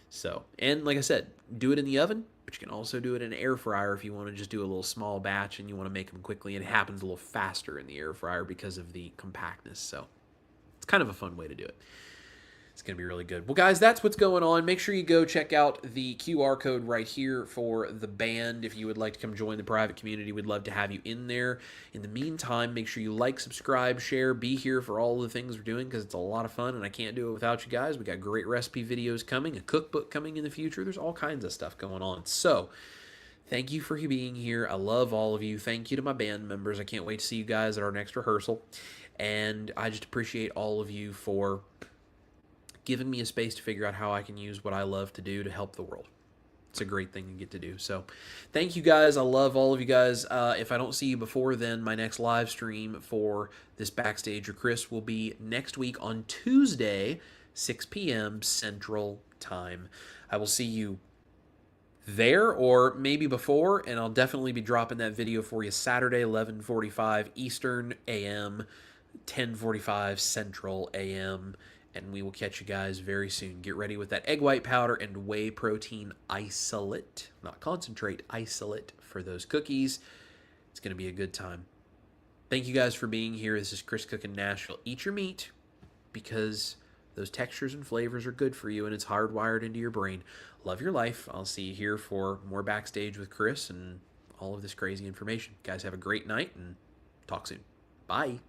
A: So, and like I said, do it in the oven, but you can also do it in an air fryer if you want to just do a little small batch and you want to make them quickly, and it happens a little faster in the air fryer because of the compactness. So, It's kind of a fun way to do it. It's going to be really good. Well, guys, that's what's going on. Make sure you go check out the QR code right here for the band. If you would like to come join the private community, we'd love to have you in there. In the meantime, make sure you like, subscribe, share, be here for all the things we're doing because it's a lot of fun, and I can't do it without you guys. We got great recipe videos coming, a cookbook coming in the future. There's all kinds of stuff going on. So thank you for being here. I love all of you. Thank you to my band members. I can't wait to see you guys at our next rehearsal. And I just appreciate all of you for giving me a space to figure out how I can use what I love to do to help the world. It's a great thing to get to do. So thank you guys. I love all of you guys. If I don't see you before then, my next live stream for this Backstage with Chris will be next week on Tuesday, 6 p.m. Central Time. I will see you there or maybe before, and I'll definitely be dropping that video for you Saturday, 11:45 Eastern AM, 10:45 Central AM. And we will catch you guys very soon. Get ready with that egg white powder and whey protein isolate, not concentrate, isolate for those cookies. It's going to be a good time. Thank you guys for being here. This is Chris Cookin' Nashville. Eat your meat because those textures and flavors are good for you and it's hardwired into your brain. Love your life. I'll see you here for more Backstage with Chris and all of this crazy information. Guys, have a great night and talk soon. Bye.